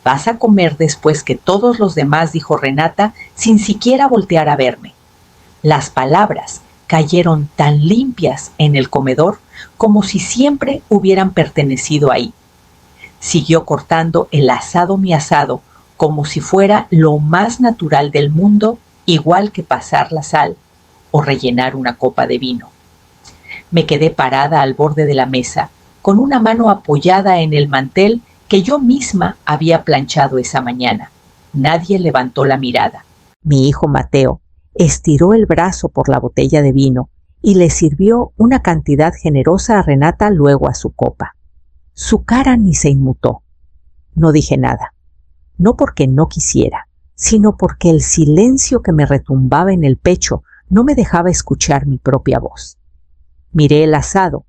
Vas a comer después que todos los demás, dijo Renata, sin siquiera voltear a verme. Las palabras cayeron tan limpias en el comedor como si siempre hubieran pertenecido ahí. Siguió cortando el asado mi asado como si fuera lo más natural del mundo, igual que pasar la sal o rellenar una copa de vino. Me quedé parada al borde de la mesa, con una mano apoyada en el mantel que yo misma había planchado esa mañana. Nadie levantó la mirada. Mi hijo Mateo estiró el brazo por la botella de vino y le sirvió una cantidad generosa a Renata, luego a su copa. Su cara ni se inmutó. No dije nada, no porque no quisiera, sino porque el silencio que me retumbaba en el pecho no me dejaba escuchar mi propia voz. Miré el asado,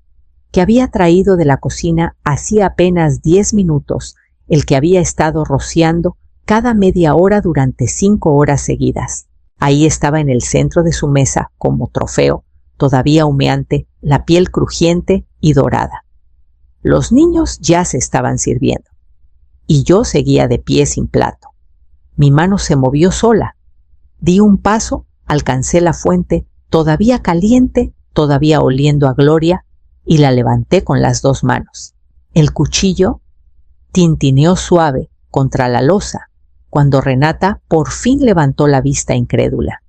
que había traído de la cocina hacía apenas 10 minutos, el que había estado rociando cada media hora durante 5 horas seguidas. Ahí estaba en el centro de su mesa, como trofeo, todavía humeante, la piel crujiente y dorada. Los niños ya se estaban sirviendo, y yo seguía de pie sin plato. Mi mano se movió sola. Di un paso, alcancé la fuente, todavía caliente, todavía oliendo a gloria, y la levanté con las 2 manos. El cuchillo tintineó suave contra la losa cuando Renata por fin levantó la vista incrédula.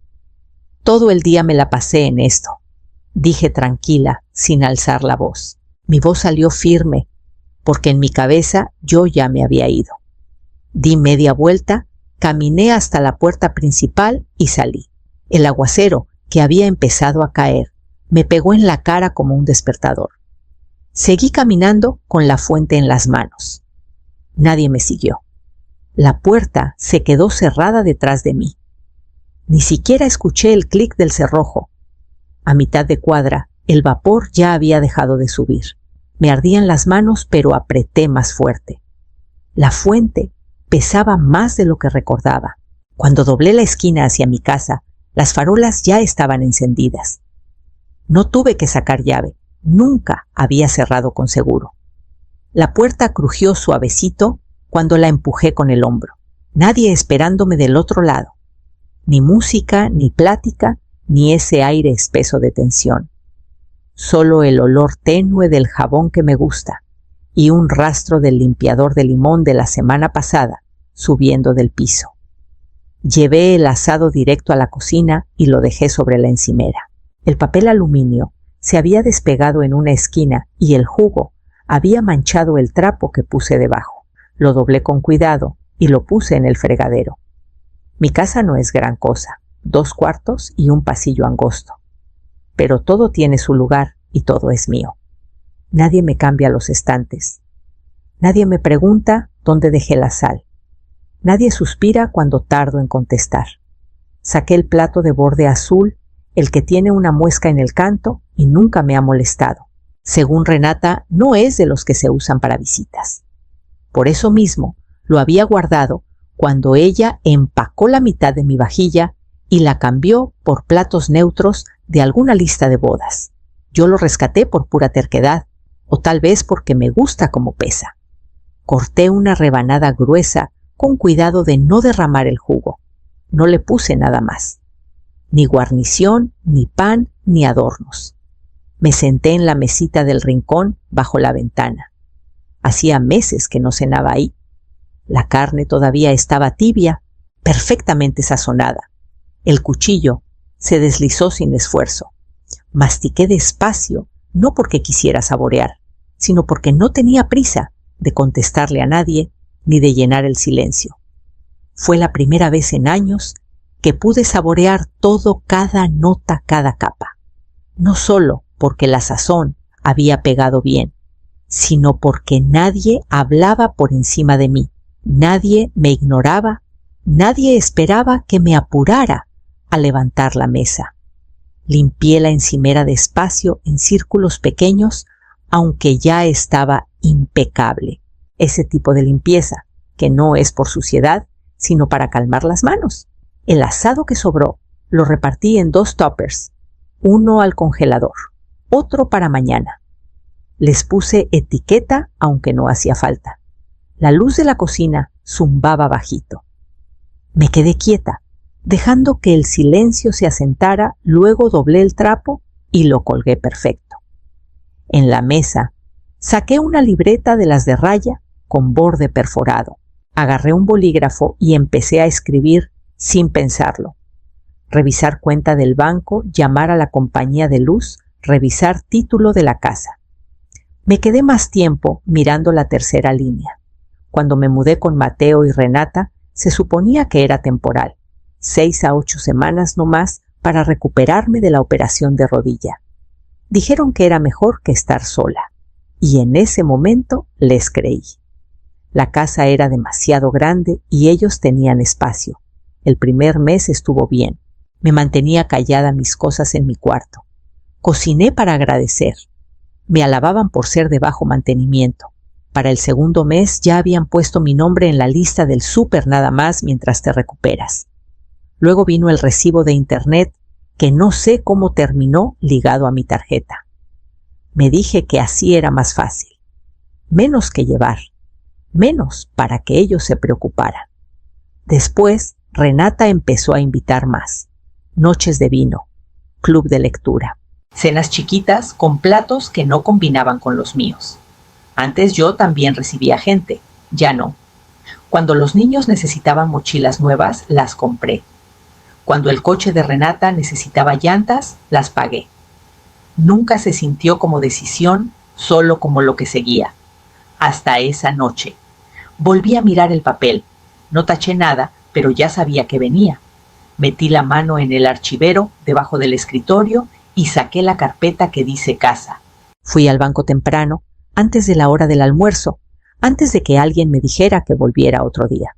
Todo el día me la pasé en esto, dije tranquila, sin alzar la voz. Mi voz salió firme, porque en mi cabeza yo ya me había ido. Di media vuelta, caminé hasta la puerta principal y salí. El aguacero, que había empezado a caer, me pegó en la cara como un despertador. Seguí caminando con la fuente en las manos. Nadie me siguió. La puerta se quedó cerrada detrás de mí. Ni siquiera escuché el clic del cerrojo. A mitad de cuadra, el vapor ya había dejado de subir. Me ardían las manos, pero apreté más fuerte. La fuente pesaba más de lo que recordaba. Cuando doblé la esquina hacia mi casa, las farolas ya estaban encendidas. No tuve que sacar llave. Nunca había cerrado con seguro. La puerta crujió suavecito cuando la empujé con el hombro. Nadie esperándome del otro lado. Ni música, ni plática, ni ese aire espeso de tensión. Solo el olor tenue del jabón que me gusta y un rastro del limpiador de limón de la semana pasada subiendo del piso. Llevé el asado directo a la cocina y lo dejé sobre la encimera. El papel aluminio se había despegado en una esquina y el jugo había manchado el trapo que puse debajo. Lo doblé con cuidado y lo puse en el fregadero. Mi casa no es gran cosa, 2 cuartos y un pasillo angosto. Pero todo tiene su lugar y todo es mío. Nadie me cambia los estantes. Nadie me pregunta dónde dejé la sal. Nadie suspira cuando tardo en contestar. Saqué el plato de borde azul, el que tiene una muesca en el canto, y nunca me ha molestado. Según Renata, no es de los que se usan para visitas. Por eso mismo, lo había guardado cuando ella empacó la mitad de mi vajilla y la cambió por platos neutros de alguna lista de bodas. Yo lo rescaté por pura terquedad, o tal vez porque me gusta como pesa. Corté una rebanada gruesa con cuidado de no derramar el jugo. No le puse nada más. Ni guarnición, ni pan, ni adornos. Me senté en la mesita del rincón bajo la ventana. Hacía meses que no cenaba ahí. La carne todavía estaba tibia, perfectamente sazonada. El cuchillo se deslizó sin esfuerzo. Mastiqué despacio, no porque quisiera saborear, sino porque no tenía prisa de contestarle a nadie ni de llenar el silencio. Fue la primera vez en años que pude saborear todo, cada nota, cada capa. No solo porque la sazón había pegado bien, sino porque nadie hablaba por encima de mí, nadie me ignoraba, nadie esperaba que me apurara a levantar la mesa. Limpié la encimera despacio en círculos pequeños, aunque ya estaba impecable. Ese tipo de limpieza, que no es por suciedad, sino para calmar las manos. El asado que sobró lo repartí en 2 tuppers, uno al congelador, otro para mañana. Les puse etiqueta, aunque no hacía falta. La luz de la cocina zumbaba bajito. Me quedé quieta, dejando que el silencio se asentara, luego doblé el trapo y lo colgué perfecto. En la mesa, saqué una libreta de las de raya con borde perforado. Agarré un bolígrafo y empecé a escribir sin pensarlo. Revisar cuenta del banco, llamar a la compañía de luz, revisar título de la casa. Me quedé más tiempo mirando la tercera línea. Cuando me mudé con Mateo y Renata, se suponía que era temporal, 6 a 8 semanas no más para recuperarme de la operación de rodilla. Dijeron que era mejor que estar sola, y en ese momento les creí. La casa era demasiado grande y ellos tenían espacio. El primer mes estuvo bien. Me mantenía callada mis cosas en mi cuarto. Cociné para agradecer. Me alababan por ser de bajo mantenimiento. Para el segundo mes ya habían puesto mi nombre en la lista del súper nada más mientras te recuperas. Luego vino el recibo de internet que no sé cómo terminó ligado a mi tarjeta. Me dije que así era más fácil. Menos que llevar. Menos para que ellos se preocuparan. Después, Renata empezó a invitar más. Noches de vino, club de lectura, cenas chiquitas con platos que no combinaban con los míos. Antes yo también recibía gente, ya no. Cuando los niños necesitaban mochilas nuevas, las compré. Cuando el coche de Renata necesitaba llantas, las pagué. Nunca se sintió como decisión, solo como lo que seguía. Hasta esa noche. Volví a mirar el papel. No taché nada, pero ya sabía que venía. Metí la mano en el archivero, debajo del escritorio, y saqué la carpeta que dice casa. Fui al banco temprano, antes de la hora del almuerzo, antes de que alguien me dijera que volviera otro día.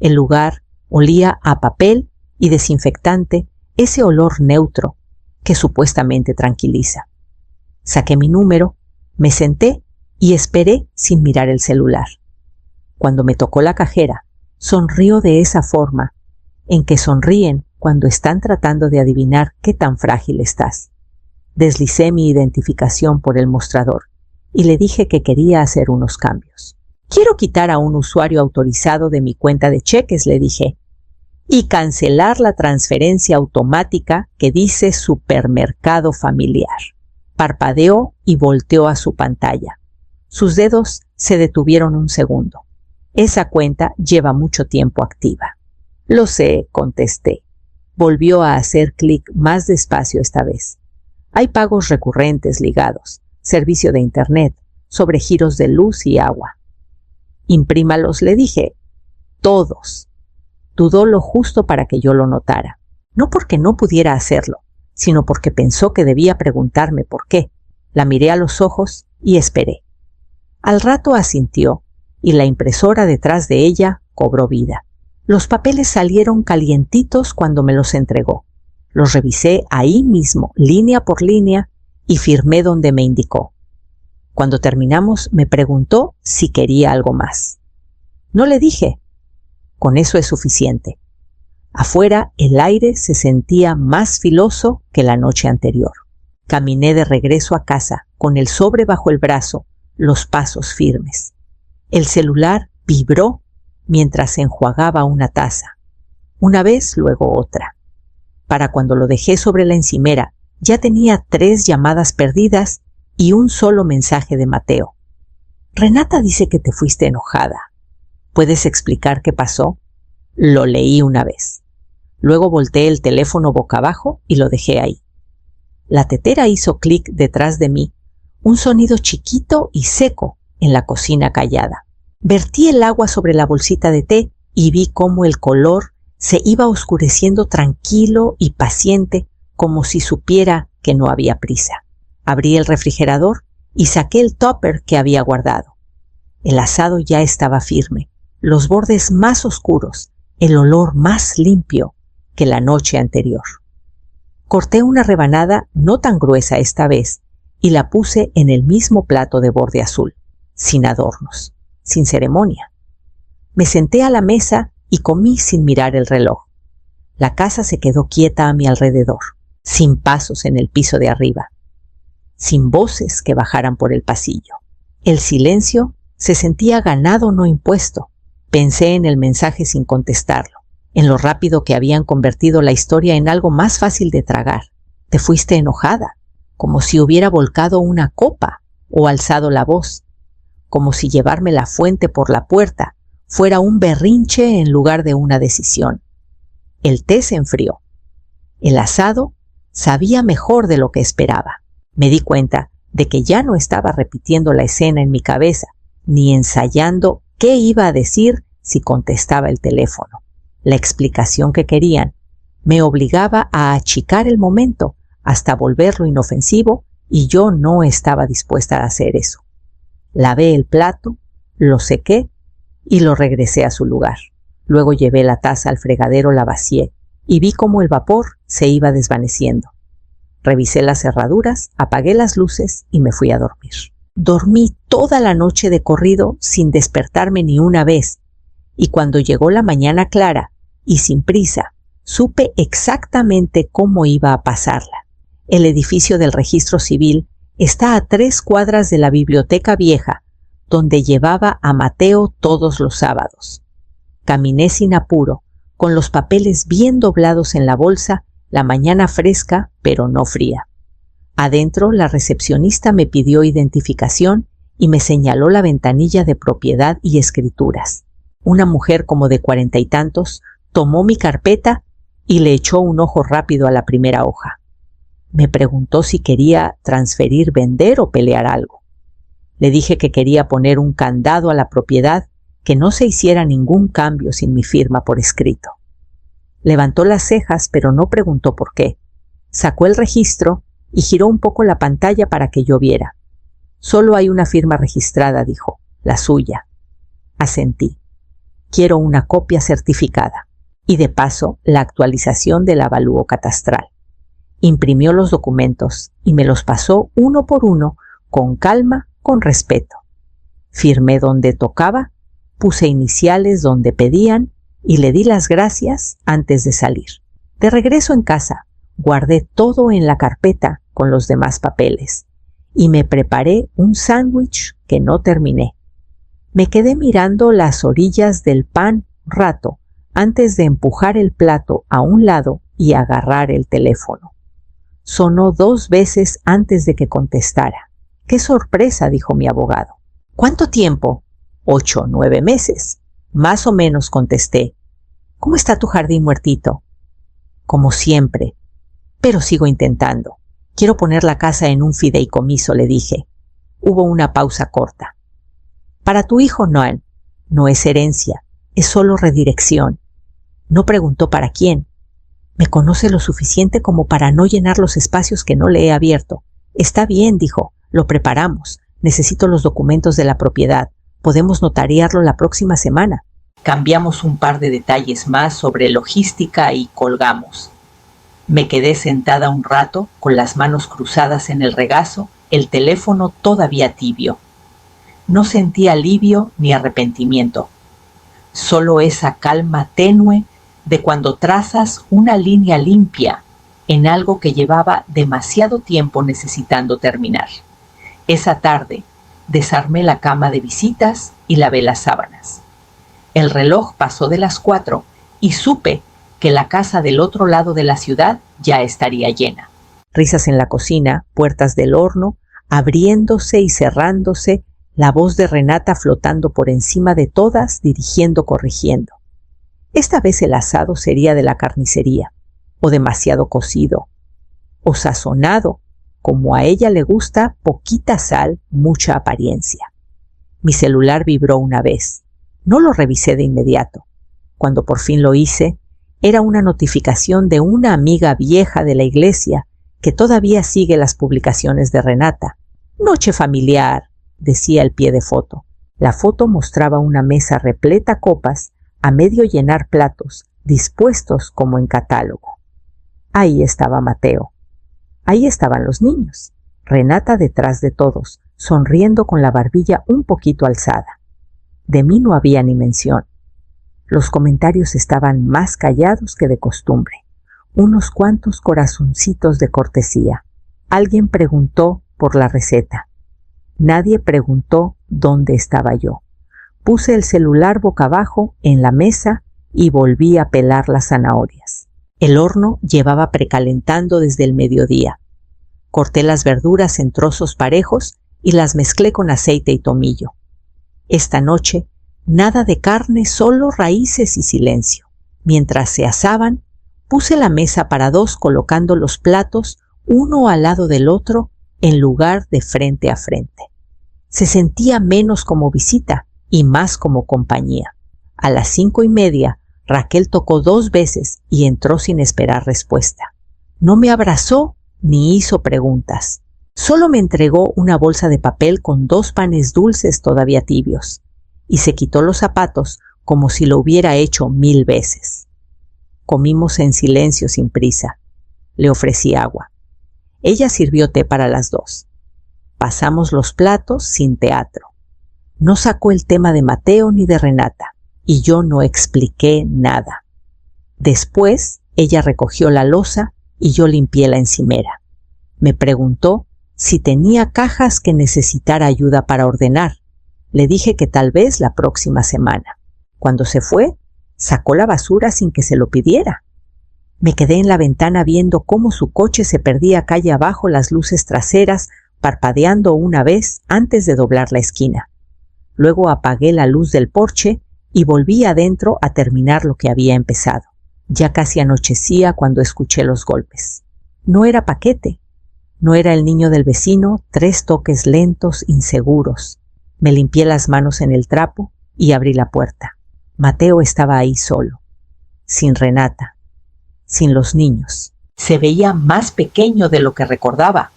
El lugar olía a papel y desinfectante, ese olor neutro que supuestamente tranquiliza. Saqué mi número, me senté y esperé sin mirar el celular. Cuando me tocó la cajera, sonrió de esa forma en que sonríen cuando están tratando de adivinar qué tan frágil estás. Deslicé mi identificación por el mostrador y le dije que quería hacer unos cambios. Quiero quitar a un usuario autorizado de mi cuenta de cheques, le dije, y cancelar la transferencia automática que dice supermercado familiar. Parpadeó y volteó a su pantalla. Sus dedos se detuvieron un segundo. Esa cuenta lleva mucho tiempo activa. Lo sé, contesté. Volvió a hacer clic más despacio esta vez. Hay pagos recurrentes ligados, servicio de internet, sobregiros de luz y agua. Imprímalos, le dije. Todos. Dudó lo justo para que yo lo notara. No porque no pudiera hacerlo, sino porque pensó que debía preguntarme por qué. La miré a los ojos y esperé. Al rato asintió y la impresora detrás de ella cobró vida. Los papeles salieron calientitos cuando me los entregó. Los revisé ahí mismo, línea por línea, y firmé donde me indicó. Cuando terminamos, me preguntó si quería algo más. No le dije. Con eso es suficiente. Afuera, el aire se sentía más filoso que la noche anterior. Caminé de regreso a casa, con el sobre bajo el brazo, los pasos firmes. El celular vibró mientras enjuagaba una taza. Una vez, luego otra. Para cuando lo dejé sobre la encimera, ya tenía 3 llamadas perdidas y un solo mensaje de Mateo. Renata dice que te fuiste enojada. ¿Puedes explicar qué pasó? Lo leí una vez. Luego volteé el teléfono boca abajo y lo dejé ahí. La tetera hizo clic detrás de mí, un sonido chiquito y seco en la cocina callada. Vertí el agua sobre la bolsita de té y vi cómo el color se iba oscureciendo tranquilo y paciente, como si supiera que no había prisa. Abrí el refrigerador y saqué el tupper que había guardado. El asado ya estaba firme, los bordes más oscuros, el olor más limpio que la noche anterior. Corté una rebanada no tan gruesa esta vez y la puse en el mismo plato de borde azul, sin adornos, sin ceremonia. Me senté a la mesa y comí sin mirar el reloj. La casa se quedó quieta a mi alrededor, sin pasos en el piso de arriba, sin voces que bajaran por el pasillo. El silencio se sentía ganado, no impuesto, Pensé en el mensaje sin contestarlo, en lo rápido que habían convertido la historia en algo más fácil de tragar. Te fuiste enojada, como si hubiera volcado una copa o alzado la voz, como si llevarme la fuente por la puerta fuera un berrinche en lugar de una decisión. El té se enfrió. El asado sabía mejor de lo que esperaba. Me di cuenta de que ya no estaba repitiendo la escena en mi cabeza, ni ensayando qué iba a decir si contestaba el teléfono. La explicación que querían me obligaba a achicar el momento hasta volverlo inofensivo, y yo no estaba dispuesta a hacer eso. Lavé el plato, lo sequé y lo regresé a su lugar. Luego llevé la taza al fregadero, la vacié y vi cómo el vapor se iba desvaneciendo. Revisé las cerraduras, apagué las luces y me fui a dormir. Dormí toda la noche de corrido sin despertarme ni una vez, y cuando llegó la mañana clara y sin prisa, supe exactamente cómo iba a pasarla. El edificio del registro civil está a 3 cuadras de la biblioteca vieja, donde llevaba a Mateo todos los sábados. Caminé sin apuro, con los papeles bien doblados en la bolsa, la mañana fresca pero no fría. Adentro, la recepcionista me pidió identificación y me señaló la ventanilla de propiedad y escrituras. Una mujer como de 40 y tantos tomó mi carpeta y le echó un ojo rápido a la primera hoja. Me preguntó si quería transferir, vender o pelear algo. Le dije que quería poner un candado a la propiedad, que no se hiciera ningún cambio sin mi firma por escrito. Levantó las cejas, pero no preguntó por qué. Sacó el registro y giró un poco la pantalla para que yo viera. Solo hay una firma registrada, dijo, la suya. Asentí. Quiero una copia certificada y de paso la actualización del avalúo catastral. Imprimió los documentos y me los pasó uno por uno, con calma, con respeto. Firmé donde tocaba, puse iniciales donde pedían y le di las gracias antes de salir. De regreso en casa, guardé todo en la carpeta con los demás papeles y me preparé un sándwich que no terminé. Me quedé mirando las orillas del pan un rato antes de empujar el plato a un lado y agarrar el teléfono. Sonó 2 veces antes de que contestara. ¡Qué sorpresa!, dijo mi abogado. ¿Cuánto tiempo? 8 o 9 meses. Más o menos, contesté. ¿Cómo está tu jardín, muertito? Como siempre. Pero sigo intentando. Quiero poner la casa en un fideicomiso, le dije. Hubo una pausa corta. Para tu hijo, Noan. No es herencia, es solo redirección. No preguntó para quién. Me conoce lo suficiente como para no llenar los espacios que no le he abierto. Está bien, dijo, lo preparamos. Necesito los documentos de la propiedad. Podemos notariarlo la próxima semana. Cambiamos un par de detalles más sobre logística y colgamos. Me quedé sentada un rato con las manos cruzadas en el regazo, el teléfono todavía tibio. No sentí alivio ni arrepentimiento, solo esa calma tenue de cuando trazas una línea limpia en algo que llevaba demasiado tiempo necesitando terminar. Esa tarde desarmé la cama de visitas y lavé las sábanas. El reloj pasó de las 4 y supe que la casa del otro lado de la ciudad ya estaría llena. Risas en la cocina, puertas del horno abriéndose y cerrándose, la voz de Renata flotando por encima de todas, dirigiendo, corrigiendo. Esta vez el asado sería de la carnicería, o demasiado cocido, o sazonado, como a ella le gusta, poquita sal, mucha apariencia. Mi celular vibró una vez. No lo revisé de inmediato. Cuando por fin lo hice, era una notificación de una amiga vieja de la iglesia que todavía sigue las publicaciones de Renata. Noche familiar, decía el pie de foto. La foto mostraba una mesa repleta copas, a medio llenar platos, dispuestos como en catálogo. Ahí estaba Mateo. Ahí estaban los niños. Renata detrás de todos, sonriendo con la barbilla un poquito alzada. De mí no había ni mención. Los comentarios estaban más callados que de costumbre. Unos cuantos corazoncitos de cortesía. Alguien preguntó por la receta. Nadie preguntó dónde estaba yo. Puse el celular boca abajo en la mesa y volví a pelar las zanahorias. El horno llevaba precalentando desde el mediodía. Corté las verduras en trozos parejos y las mezclé con aceite y tomillo. Esta noche, nada de carne, solo raíces y silencio. Mientras se asaban, puse la mesa para dos colocando los platos uno al lado del otro en lugar de frente a frente. Se sentía menos como visita y más como compañía. A las 5:30, Raquel tocó 2 veces y entró sin esperar respuesta. No me abrazó ni hizo preguntas. Solo me entregó una bolsa de papel con 2 panes dulces todavía tibios y se quitó los zapatos como si lo hubiera hecho 1000 veces. Comimos en silencio sin prisa. Le ofrecí agua. Ella sirvió té para las 2. Pasamos los platos sin teatro. No sacó el tema de Mateo ni de Renata, y yo no expliqué nada. Después, ella recogió la loza y yo limpié la encimera. Me preguntó si tenía cajas que necesitara ayuda para ordenar. Le dije que tal vez la próxima semana. Cuando se fue, sacó la basura sin que se lo pidiera. Me quedé en la ventana viendo cómo su coche se perdía calle abajo las luces traseras, parpadeando una vez antes de doblar la esquina. Luego apagué la luz del porche y volví adentro a terminar lo que había empezado. Ya casi anochecía cuando escuché los golpes. No era Paquete. No era el niño del vecino, 3 toques lentos, inseguros. Me limpié las manos en el trapo y abrí la puerta. Mateo estaba ahí solo, sin Renata, sin los niños. Se veía más pequeño de lo que recordaba,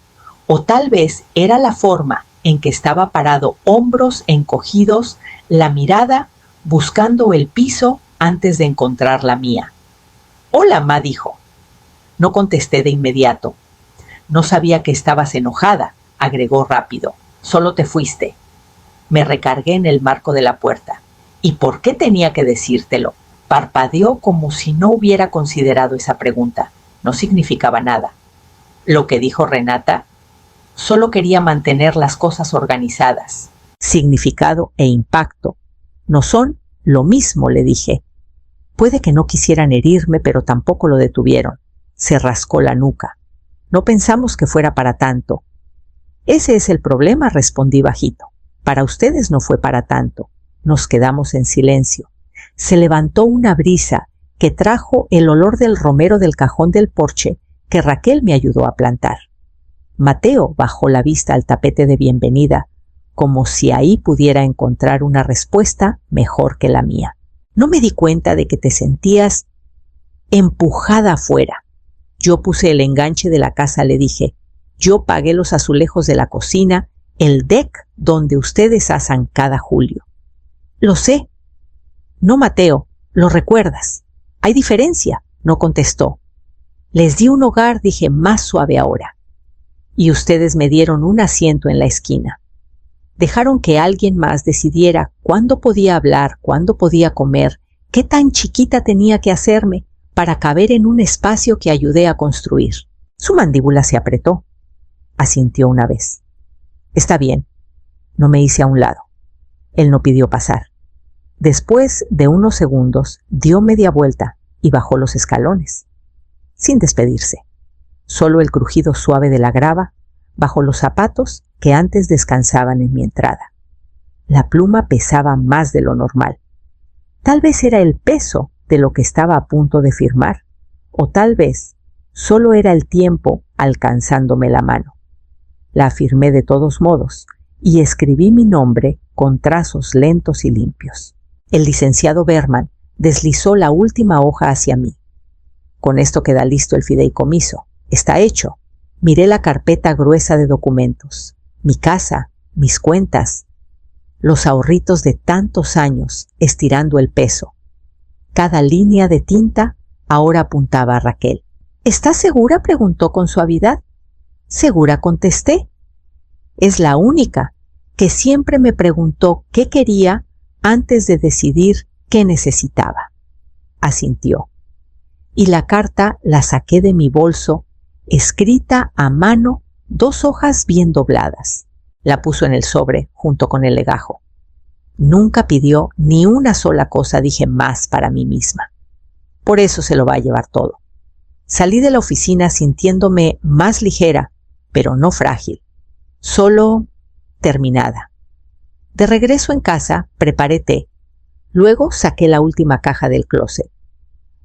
o tal vez era la forma en que estaba parado, hombros encogidos, la mirada buscando el piso antes de encontrar la mía. «Hola, ma», dijo. No contesté de inmediato. «No sabía que estabas enojada», agregó rápido. «Solo te fuiste». Me recargué en el marco de la puerta. «¿Y por qué tenía que decírtelo?». Parpadeó como si no hubiera considerado esa pregunta. No significaba nada. Lo que dijo Renata, solo quería mantener las cosas organizadas. Significado e impacto no son lo mismo, le dije. Puede que no quisieran herirme, pero tampoco lo detuvieron. Se rascó la nuca. No pensamos que fuera para tanto. Ese es el problema, respondí bajito. Para ustedes no fue para tanto. Nos quedamos en silencio. Se levantó una brisa que trajo el olor del romero del cajón del porche que Raquel me ayudó a plantar. Mateo bajó la vista al tapete de bienvenida, como si ahí pudiera encontrar una respuesta mejor que la mía. No me di cuenta de que te sentías empujada afuera. Yo puse el enganche de la casa, le dije. Yo pagué los azulejos de la cocina, el deck donde ustedes asan cada julio. Lo sé. No, Mateo, lo recuerdas. Hay diferencia, no contestó. Les di un hogar, dije más suave ahora. Y ustedes me dieron un asiento en la esquina. Dejaron que alguien más decidiera cuándo podía hablar, cuándo podía comer, qué tan chiquita tenía que hacerme para caber en un espacio que ayudé a construir. Su mandíbula se apretó. Asintió una vez. Está bien. No me hice a un lado. Él no pidió pasar. Después de unos segundos, dio media vuelta y bajó los escalones, sin despedirse. Solo el crujido suave de la grava bajo los zapatos que antes descansaban en mi entrada. La pluma pesaba más de lo normal. Tal vez era el peso de lo que estaba a punto de firmar, o tal vez solo era el tiempo alcanzándome la mano. La firmé de todos modos y escribí mi nombre con trazos lentos y limpios. El licenciado Berman deslizó la última hoja hacia mí. Con esto queda listo el fideicomiso. Está hecho. Miré la carpeta gruesa de documentos. Mi casa, mis cuentas, los ahorritos de tantos años estirando el peso. Cada línea de tinta ahora apuntaba a Raquel. ¿Estás segura?, preguntó con suavidad. Segura, contesté. Es la única que siempre me preguntó qué quería antes de decidir qué necesitaba. Asintió. Y la carta la saqué de mi bolso, escrita a mano, 2 hojas bien dobladas. La puso en el sobre junto con el legajo. Nunca pidió ni una sola cosa, dije, más para mí misma. Por eso se lo va a llevar todo. Salí de la oficina sintiéndome más ligera, pero no frágil, solo terminada. De regreso en casa, preparé té. Luego saqué la última caja del closet.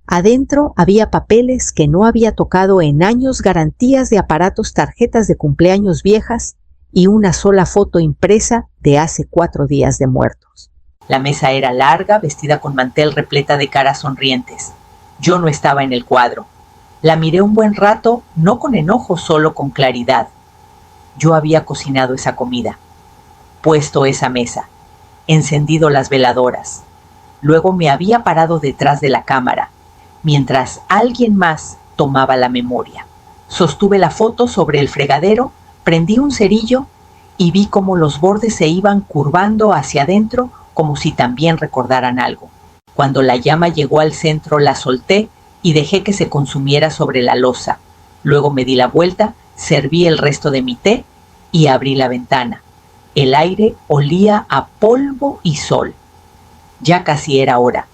Adentro había papeles que no había tocado en años, garantías de aparatos, tarjetas de cumpleaños viejas y una sola foto impresa de hace 4 días de muertos. La mesa era larga, vestida con mantel, repleta de caras sonrientes. Yo no estaba en el cuadro. La miré un buen rato, no con enojo, solo con claridad. Yo había cocinado esa comida, puesto esa mesa, encendido las veladoras. Luego me había parado detrás de la cámara, mientras alguien más tomaba la memoria. Sostuve la foto sobre el fregadero, prendí un cerillo y vi cómo los bordes se iban curvando hacia adentro como si también recordaran algo. Cuando la llama llegó al centro, la solté y dejé que se consumiera sobre la loza. Luego me di la vuelta, serví el resto de mi té y abrí la ventana. El aire olía a polvo y sol. Ya casi era hora.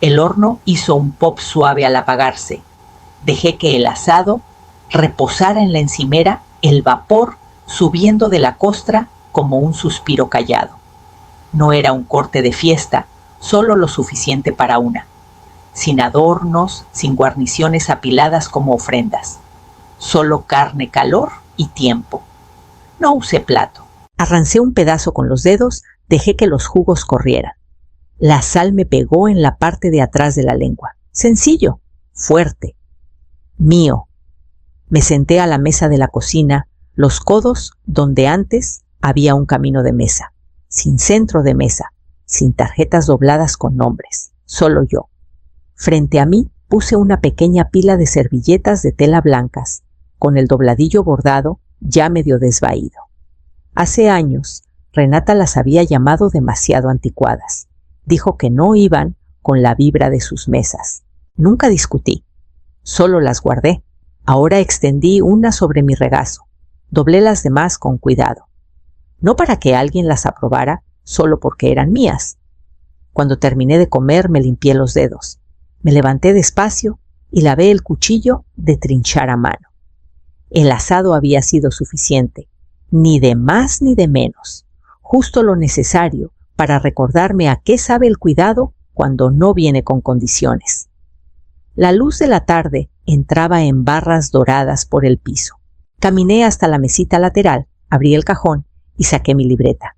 El horno hizo un pop suave al apagarse. Dejé que el asado reposara en la encimera, el vapor subiendo de la costra como un suspiro callado. No era un corte de fiesta, solo lo suficiente para una. Sin adornos, sin guarniciones apiladas como ofrendas. Solo carne, calor y tiempo. No usé plato. Arrancé un pedazo con los dedos, dejé que los jugos corrieran. La sal me pegó en la parte de atrás de la lengua. Sencillo, fuerte, mío. Me senté a la mesa de la cocina, los codos donde antes había un camino de mesa, sin centro de mesa, sin tarjetas dobladas con nombres, solo yo. Frente a mí puse una pequeña pila de servilletas de tela blancas, con el dobladillo bordado ya medio desvaído. Hace años, Renata las había llamado demasiado anticuadas. Dijo que no iban con la vibra de sus mesas. Nunca discutí, solo las guardé. Ahora extendí una sobre mi regazo. Doblé las demás con cuidado. No para que alguien las aprobara, solo porque eran mías. Cuando terminé de comer me limpié los dedos. Me levanté despacio y lavé el cuchillo de trinchar a mano. El asado había sido suficiente, ni de más ni de menos, justo lo necesario para recordarme a qué sabe el cuidado cuando no viene con condiciones. La luz de la tarde entraba en barras doradas por el piso. Caminé hasta la mesita lateral, abrí el cajón y saqué mi libreta.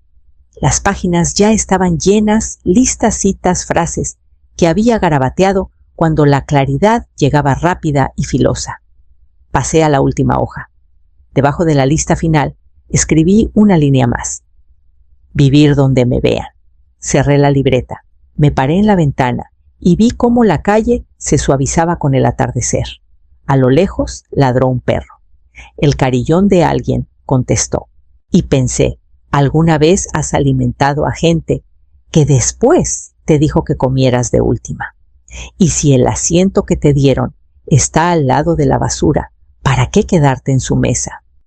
Las páginas ya estaban llenas, listas, citas, frases que había garabateado cuando la claridad llegaba rápida y filosa. Pasé a la última hoja. Debajo de la lista final escribí una línea más. Vivir donde me vean. Cerré la libreta, me paré en la ventana y vi cómo la calle se suavizaba con el atardecer. A lo lejos ladró un perro. El carillón de alguien contestó. Y pensé, ¿alguna vez has alimentado a gente que después te dijo que comieras de última? Y si el asiento que te dieron está al lado de la basura, ¿para qué quedarte en su mesa?